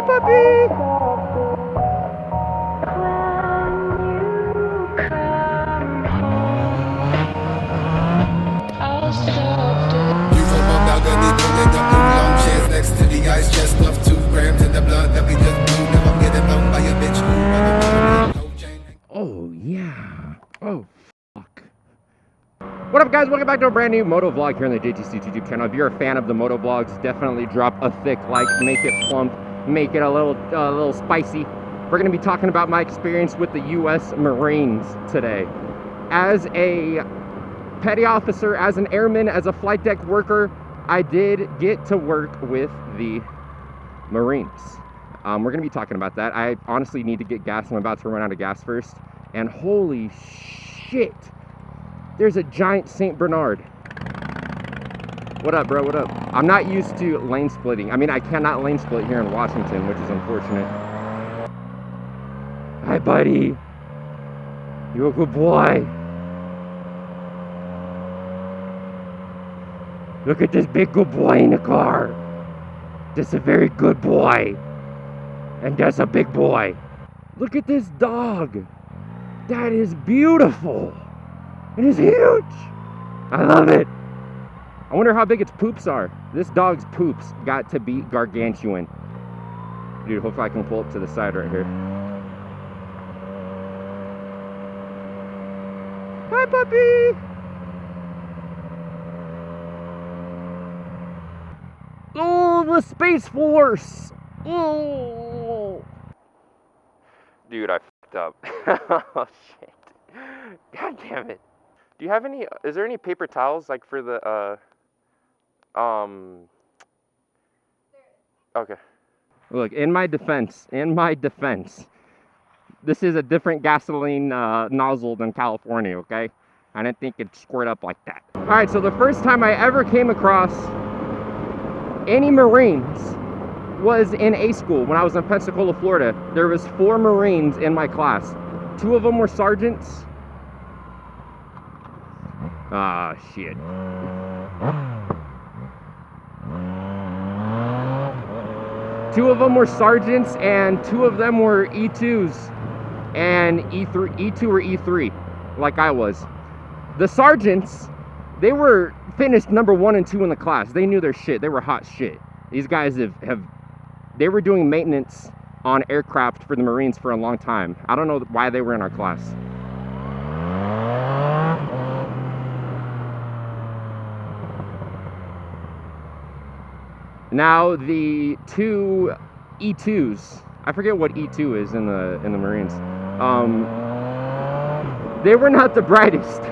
Hi, puppy! You from a balcony building up blue long chairs next to the ice chest of 2 grams in the blood that we just blew. Now I'm getting blown by a bitch. Oh, yeah. Oh, fuck. What up, guys? Welcome back to a brand new moto vlog here on the JTsuits YouTube channel. If you're a fan of the moto vlogs, definitely drop a thick like, make it plump, make it a little spicy. We're going to be talking about my experience with the U.S. Marines today. As a petty officer, as an airman, as a flight deck worker, I did get to work with the Marines. We're going to be talking about that. I honestly need to get gas. I'm about to run out of gas first. And holy shit, there's a giant St. Bernard. What up, bro? What up? I'm not used to lane splitting. I mean, I cannot lane split here in Washington, which is unfortunate. Hi, buddy. You're a good boy. Look at this big good boy in the car. That's a very good boy. And that's a big boy. Look at this dog. That is beautiful. It is huge. I love it. I wonder how big its poops are. This dog's poops got to be gargantuan. Dude, hopefully I can pull up to the side right here. Hi, puppy. Oh, the Space Force. Oh. Dude, I fucked up. Oh, shit. God damn it. Do you have any, is there any paper towels, like, for the, okay. Look, in my defense, this is a different gasoline nozzle than California, okay? I didn't think it'd squirt up like that. All right, so the first time I ever came across any Marines was in A school when I was in Pensacola, Florida. There was 4 Marines in my class. 2 of them were sergeants. Ah, shit. Two of them were sergeants, and 2 of them were E2s and E2 or E3, like I was. The sergeants, they were finished number 1 and 2 in the class. They knew their shit. They were hot shit. These guys they were doing maintenance on aircraft for the Marines for a long time. I don't know why they were in our class. Now the 2 E2s, I forget what E2 is in the Marines. They were not the brightest.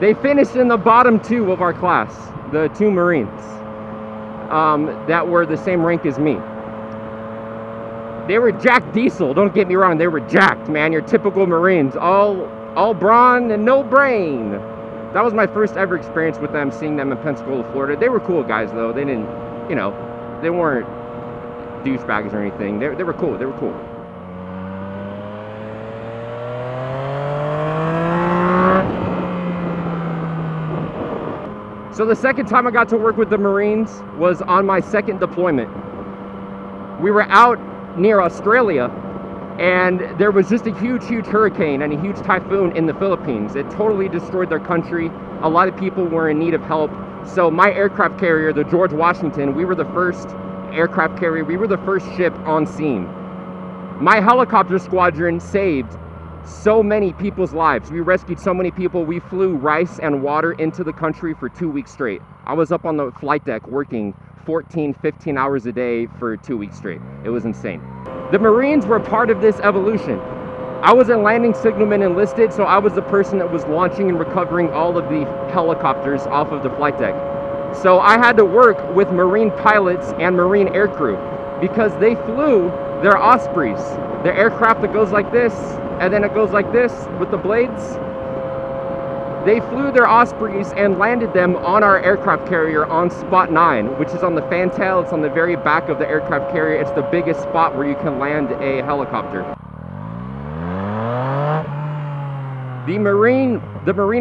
They finished in the bottom 2 of our class, the 2 Marines that were the same rank as me. They were jacked diesel, don't get me wrong, they were jacked, man. Your typical Marines, all brawn and no brain. That was my first ever experience with them, seeing them in Pensacola, Florida. They were cool guys though. They didn't, you know, they weren't douchebags or anything. They were cool, they were cool. So the second time I got to work with the Marines was on my second deployment. We were out near Australia, and there was just a huge hurricane and a huge typhoon in the Philippines. It totally destroyed their country. A lot of people were in need of help. So my aircraft carrier, the George Washington, we were the first aircraft carrier. We were the first ship on scene. My helicopter squadron saved so many people's lives. We rescued so many people. We flew rice and water into the country for 2 weeks straight. I was up on the flight deck working 14, 15 hours a day for 2 weeks straight. It was insane. The Marines were part of this evolution. I was a landing signalman enlisted, so I was the person that was launching and recovering all of the helicopters off of the flight deck. So I had to work with Marine pilots and Marine aircrew because they flew their Ospreys, the aircraft that goes like this, and then it goes like this with the blades. They flew their Ospreys and landed them on our aircraft carrier on Spot 9, which is on the fantail. It's on the very back of the aircraft carrier. It's the biggest spot where you can land a helicopter. The Marine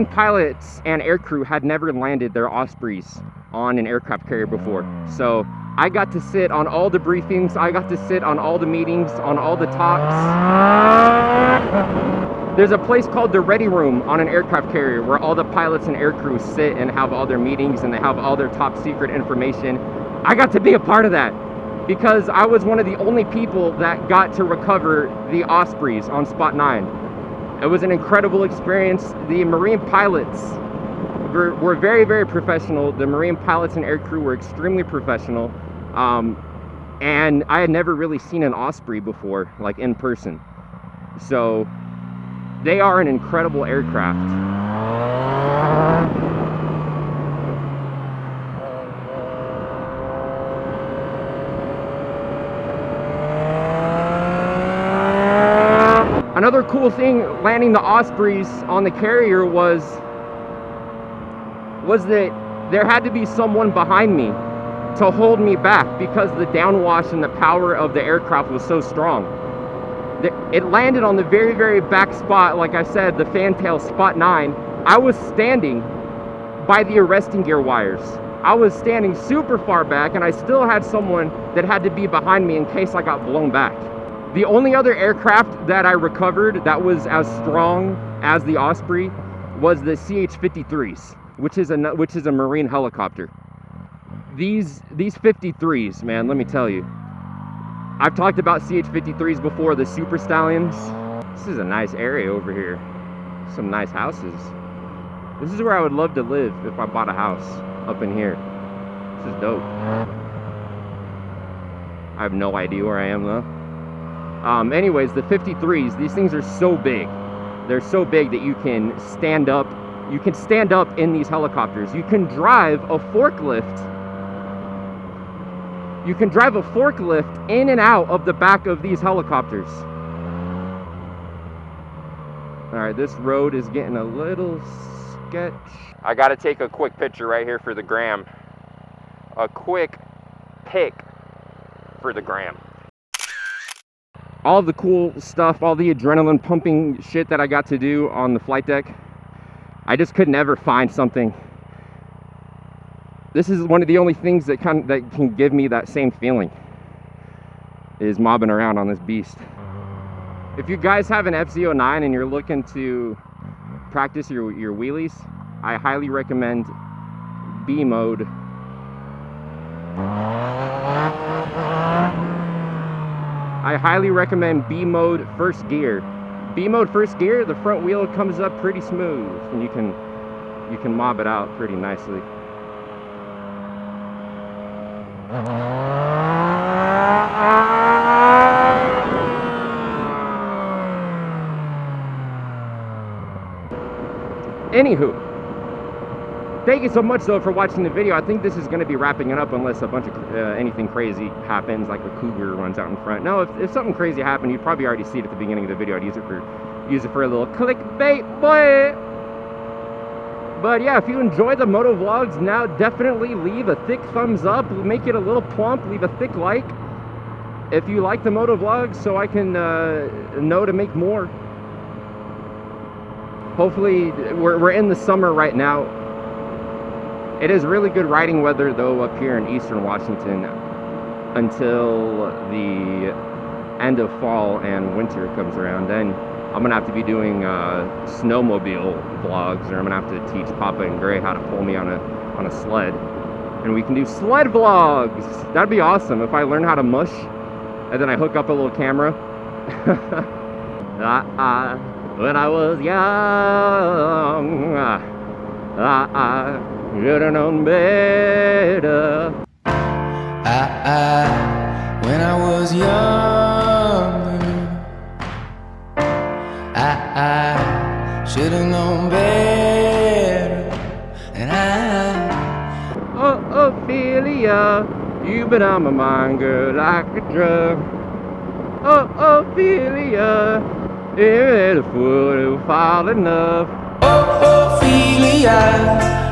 pilots and aircrew had never landed their Ospreys on an aircraft carrier before. So I got to sit on all the briefings. I got to sit on all the meetings, on all the talks. There's a place called the Ready Room on an aircraft carrier where all the pilots and air crews sit and have all their meetings and they have all their top secret information. I got to be a part of that because I was one of the only people that got to recover the Ospreys on Spot 9. It was an incredible experience. The Marine pilots were very, very professional. The Marine pilots and air crew were extremely professional. And I had never really seen an Osprey before, like in person. So they are an incredible aircraft. Another cool thing landing the Ospreys on the carrier was that there had to be someone behind me to hold me back because the downwash and the power of the aircraft was so strong. It landed on the very, very back spot, like I said, the fantail Spot 9. I was standing by the arresting gear wires. I was standing super far back and I still had someone that had to be behind me in case I got blown back. The only other aircraft that I recovered that was as strong as the Osprey was the CH-53s, which is a Marine helicopter. These 53s, man, let me tell you. I've talked about CH-53s before, the Super Stallions. This is a nice area over here. Some nice houses. This is where I would love to live if I bought a house up in here. This is dope. I have no idea where I am though. Anyways, the 53s, these things are so big. They're so big that you can stand up. You can stand up in these helicopters. You can drive a forklift. You can drive a forklift in and out of the back of these helicopters. All right, this road is getting a little sketch. I gotta take a quick picture right here for the gram. A quick pic for the gram. All the cool stuff, all the adrenaline pumping shit that I got to do on the flight deck, I just could never find something. This is one of the only things that can give me that same feeling, is mobbing around on this beast. If you guys have an FZ09 and you're looking to practice your wheelies, I highly recommend B mode. I highly recommend B mode first gear. B mode first gear, the front wheel comes up pretty smooth and you can mob it out pretty nicely. Anywho, thank you so much though for watching the video. I think this is going to be wrapping it up unless a bunch of anything crazy happens, like a cougar runs out in front. No, if something crazy happened, you'd probably already see it at the beginning of the video. I'd use it for a little clickbait, boy. But yeah, if you enjoy the moto vlogs, now definitely leave a thick thumbs up, make it a little plump, leave a thick like if you like the moto vlogs, so I can know to make more. Hopefully, we're in the summer right now. It is really good riding weather though up here in eastern Washington until the end of fall and winter comes around. Then I'm gonna have to be doing snowmobile vlogs, or I'm gonna have to teach Papa and Gray how to pull me on a sled, and we can do sled vlogs. That'd be awesome if I learn how to mush and then I hook up a little camera. When I was young, I should have known better. When I was young, I should have known better. And oh, Ophelia, you've been on my mind, girl, like a drug. Oh, Ophelia, you're the fool who fall in love. Oh, Ophelia,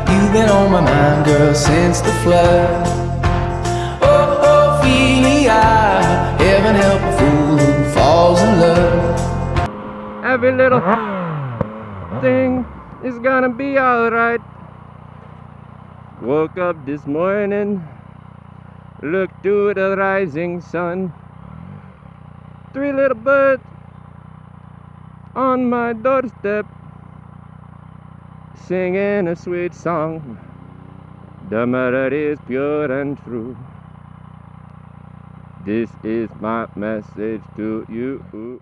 you've been on my mind, girl, since the flood. Oh, Ophelia, heaven help a fool who falls in love. Every little thing is gonna be alright. Woke up this morning Look to the rising sun. 3 little birds on my doorstep, singing a sweet song. The melody is pure and true. This is my message to you.